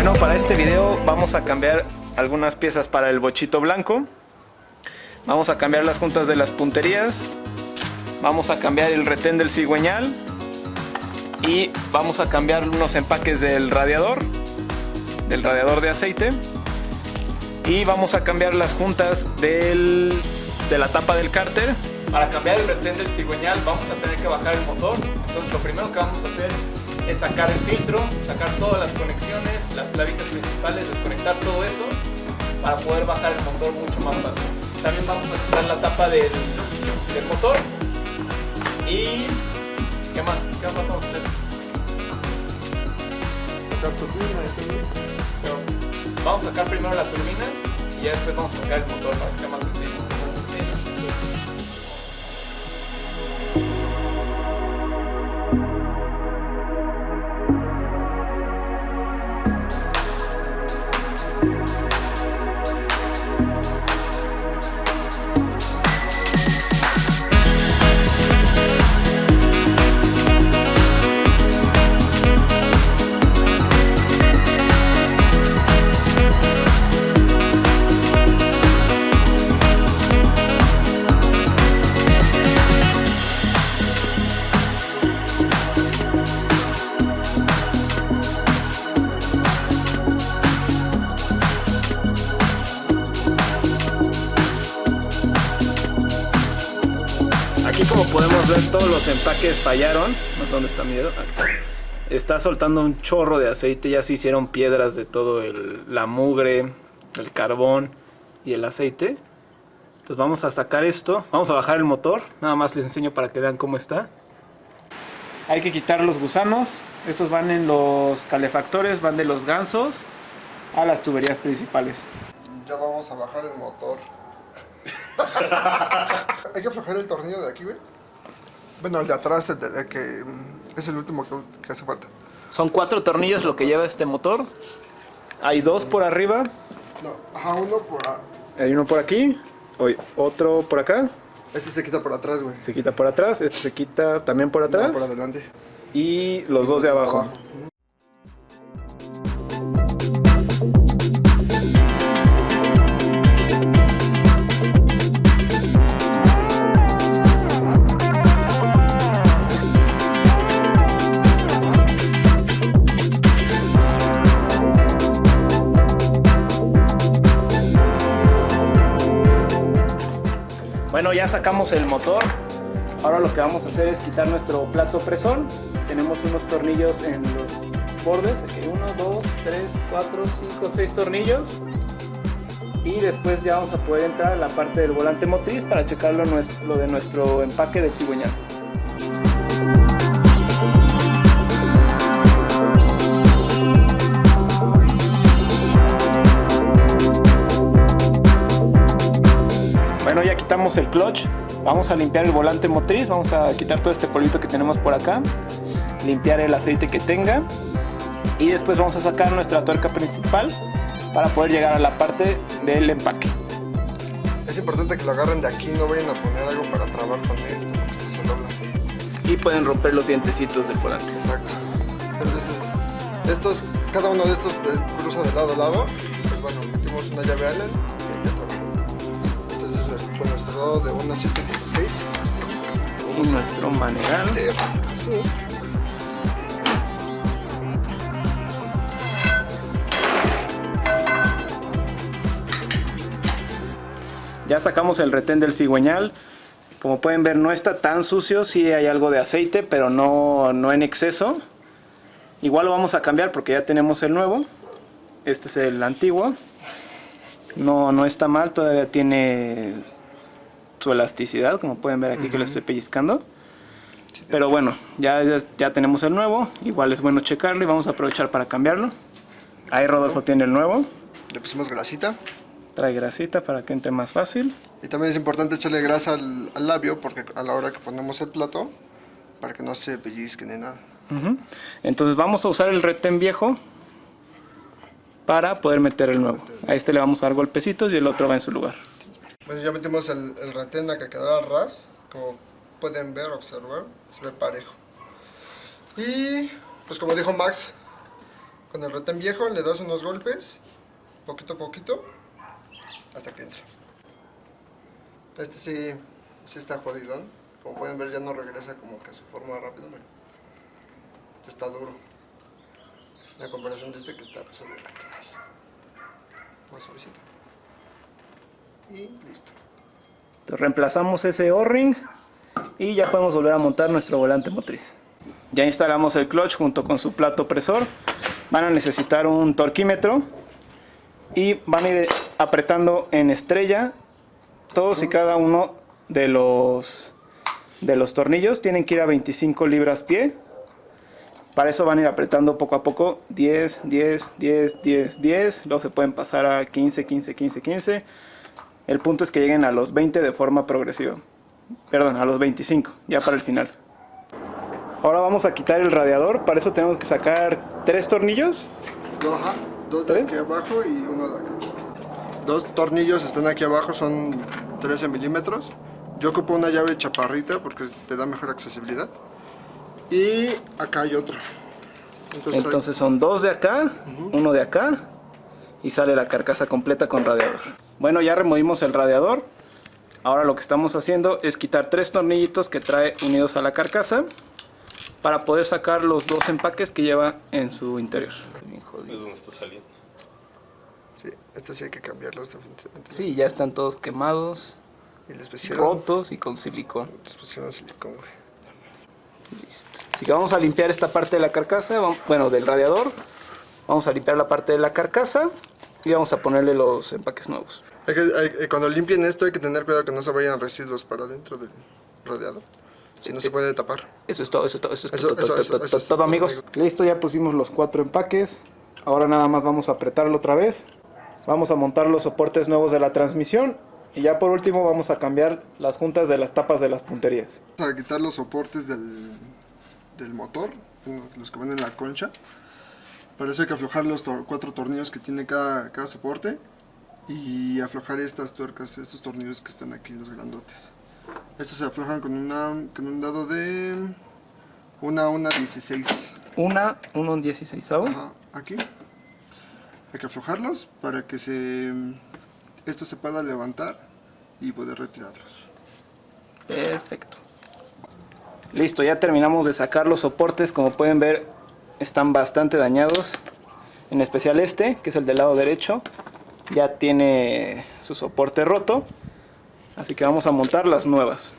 Bueno, para este video vamos a cambiar algunas piezas para el bochito blanco. Vamos a cambiar las juntas de las punterías. Vamos a cambiar el retén del cigüeñal. Y vamos a cambiar unos empaques del radiador de aceite. Y vamos a cambiar las juntas de la tapa del cárter. Para cambiar el retén del cigüeñal vamos a tener que bajar el motor. Entonces lo primero que vamos a hacer es sacar el filtro, sacar todas las conexiones, las clavijas principales, desconectar todo eso para poder bajar el motor mucho más fácil. También vamos a quitar la tapa del motor. Y ¿qué más? ¿Qué más vamos a hacer? Sacar turbina y turbina. Vamos a sacar primero la turbina y ya después vamos a sacar el motor para que sea más sencillo. Aquí, como podemos ver, todos los empaques fallaron. No sé dónde está mi dedo. Aquí está. Está soltando un chorro de aceite. Ya se hicieron piedras de todo la mugre, el carbón y el aceite. Entonces vamos a sacar esto. Vamos a bajar el motor. Nada más les enseño para que vean cómo está. Hay que quitar los gusanos. Estos van en los calefactores, van de los gansos a las tuberías principales. Ya vamos a bajar el motor. Hay que aflojar el tornillo de aquí, güey. Bueno, el de atrás, el que es el último que hace falta. Son 4 tornillos lo que lleva este motor. Hay 2 por arriba. No, ajá, uno por... Hay uno por aquí. Otro por acá. Este se quita por atrás, güey. Se quita por atrás. Este se quita también por atrás. No, por adelante. Y los 2 de abajo. Bueno, ya sacamos el motor. Ahora lo que vamos a hacer es quitar nuestro plato presor. Tenemos unos tornillos en los bordes. 1, 2, 3, 4, 5, 6 tornillos. Y después ya vamos a poder entrar a la parte del volante motriz para checar lo de nuestro empaque del cigüeñal. Bueno, ya quitamos el clutch. Vamos a limpiar el volante motriz. Vamos a quitar todo este polvito que tenemos por acá. Limpiar el aceite que tenga. Y después vamos a sacar nuestra tuerca principal para poder llegar a la parte del empaque. Es importante que lo agarren de aquí, no vayan a poner algo para trabar con esto, porque esto se dobla. Y pueden romper los dientecitos del volante. Exacto. Entonces, cada uno de estos cruza de lado a lado. Pues bueno, metimos una llave Allen y ya trabajó. Entonces, con nuestro dado de una 716. Y nuestro maneral. Sí. Ya sacamos el retén del cigüeñal. Como pueden ver, no está tan sucio. Sí hay algo de aceite, pero no en exceso. Igual lo vamos a cambiar porque ya tenemos el nuevo. Este es el antiguo. No está mal, todavía tiene su elasticidad, como pueden ver aquí que lo estoy pellizcando. Pero bueno, ya tenemos el nuevo. Igual es bueno checarlo y vamos a aprovechar para cambiarlo. Ahí Rodolfo tiene el nuevo. Le pusimos grasita. Trae grasita para que entre más fácil. Y también es importante echarle grasa al labio porque a la hora que ponemos el plato, para que no se pellizque ni nada. Entonces vamos a usar el retén viejo para poder meter el nuevo. A este le vamos a dar golpecitos y el otro va en su lugar. Bueno, ya metimos el retén a que quedara ras, como pueden ver, observar, se ve parejo. Y pues como dijo Max, Con el retén viejo le das unos golpes, poquito a poquito, hasta que entra. Este sí está jodidón. Como pueden ver, ya no regresa como que a su forma rápida. Está duro. La comparación de este que está pues, más suavecito. Y listo. Entonces reemplazamos ese O-ring y ya podemos volver a montar nuestro volante motriz. Ya instalamos el clutch junto con su plato presor. Van a necesitar un torquímetro y van a ir apretando en estrella todos y cada uno de los tornillos. Tienen que ir a 25 libras-pie. Para eso van a ir apretando poco a poco 10, 10, 10, 10, 10. Luego se pueden pasar a 15, 15, 15, 15. El punto es que lleguen a los 20 de forma progresiva. Perdón, a los 25, ya para el final. Ahora vamos a quitar el radiador. Para eso tenemos que sacar 3 tornillos. Ajá, 2 de aquí abajo y 1 de acá. 2 tornillos están aquí abajo, son 13 milímetros. Yo ocupo una llave chaparrita porque te da mejor accesibilidad. Y acá hay otro. Entonces son 2 de acá, 1 de acá. Y sale la carcasa completa con radiador. Bueno, ya removimos el radiador. Ahora lo que estamos haciendo es quitar 3 tornillitos que trae unidos a la carcasa para poder sacar los 2 empaques que lleva en su interior. Bien jodido. ¿Es donde está saliendo? Sí, este sí hay que cambiarlo definitivamente. Sí, ya están todos quemados, Y les pusieron, rotos y con silicón. silicón, güey. Listo. Así que vamos a limpiar esta parte de la carcasa, bueno, del radiador. Vamos a limpiar la parte de la carcasa y vamos a ponerle los empaques nuevos. Cuando limpien esto hay que tener cuidado que no se vayan residuos para dentro del radiador. Si no se puede tapar. Eso es todo, eso es todo, amigos. Listo, ya pusimos los 4 empaques. Ahora nada más vamos a apretarlo otra vez. Vamos a montar los soportes nuevos de la transmisión. Y ya por último vamos a cambiar las juntas de las tapas de las punterías. Vamos a quitar los soportes del motor, los que van en la concha. Para eso hay que aflojar los 4 tornillos que tiene cada soporte. Y aflojar estas tuercas, estos tornillos que están aquí, los grandotes. Estos se aflojan con un dado de una 16. Un 16. Ajá, aquí. Hay que aflojarlos para que esto se pueda levantar y poder retirarlos. Perfecto. Listo, ya terminamos de sacar los soportes. Como pueden ver, están bastante dañados. En especial este, que es el del lado derecho. Ya tiene su soporte roto. Así que vamos a montar las nuevas.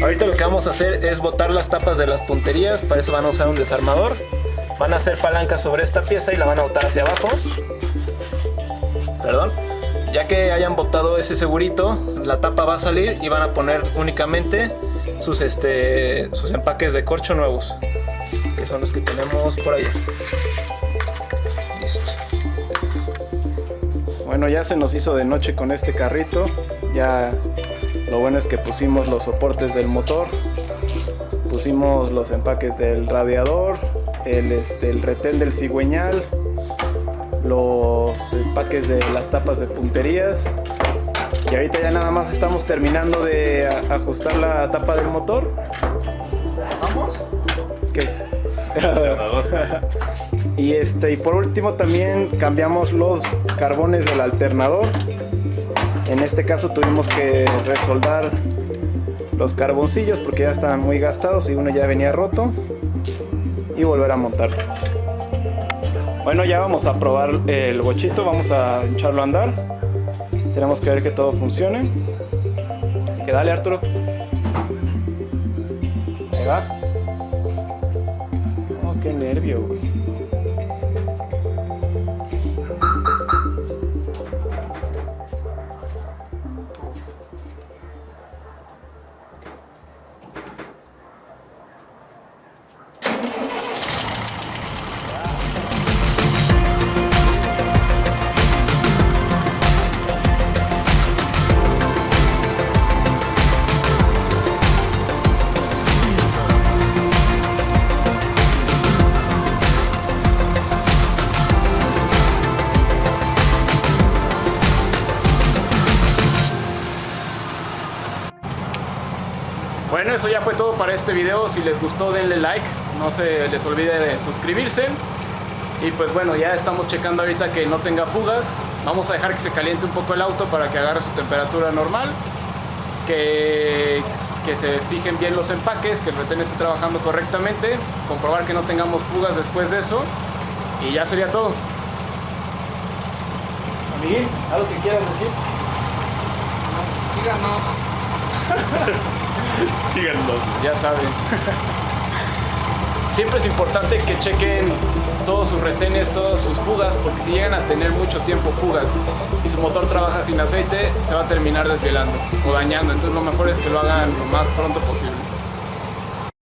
Ahorita lo que vamos a hacer es botar las tapas de las punterías. Para eso van a usar un desarmador. Van a hacer palanca sobre esta pieza y la van a botar hacia abajo. Perdón. Ya que hayan botado ese segurito, la tapa va a salir y van a poner únicamente sus empaques de corcho nuevos, que son los que tenemos por allá. Listo. Esos. Bueno, ya se nos hizo de noche con este carrito. Ya lo bueno es que pusimos los soportes del motor, pusimos los empaques del radiador, el retén del cigüeñal, los empaques de las tapas de punterías. Y ahorita ya nada más estamos terminando de ajustar la tapa del motor. ¿Vamos? ¿Qué? Y por último también cambiamos los carbones del alternador. En este caso tuvimos que resoldar los carboncillos porque ya estaban muy gastados y uno ya venía roto, y volver a montarlo. Bueno, ya vamos a probar el bochito, vamos a echarlo a andar. Tenemos que ver que todo funcione. Así que dale, Arturo. Ahí va. Oh, qué nervio, güey. bueno, eso ya fue todo para este video. Si les gustó, denle like, no se les olvide de suscribirse. Y pues bueno, ya estamos checando ahorita que no tenga fugas. Vamos a dejar que se caliente un poco el auto para que agarre su temperatura normal, que se fijen bien los empaques, que el retén esté trabajando correctamente, comprobar que no tengamos fugas después de eso, y ya sería todo. Miguel, ¿algo que quieras decir? Síganos. Síganos. Ya saben. Siempre es importante que chequen todos sus retenes, todas sus fugas, porque si llegan a tener mucho tiempo fugas y su motor trabaja sin aceite, se va a terminar desvielando o dañando. Entonces lo mejor es que lo hagan lo más pronto posible.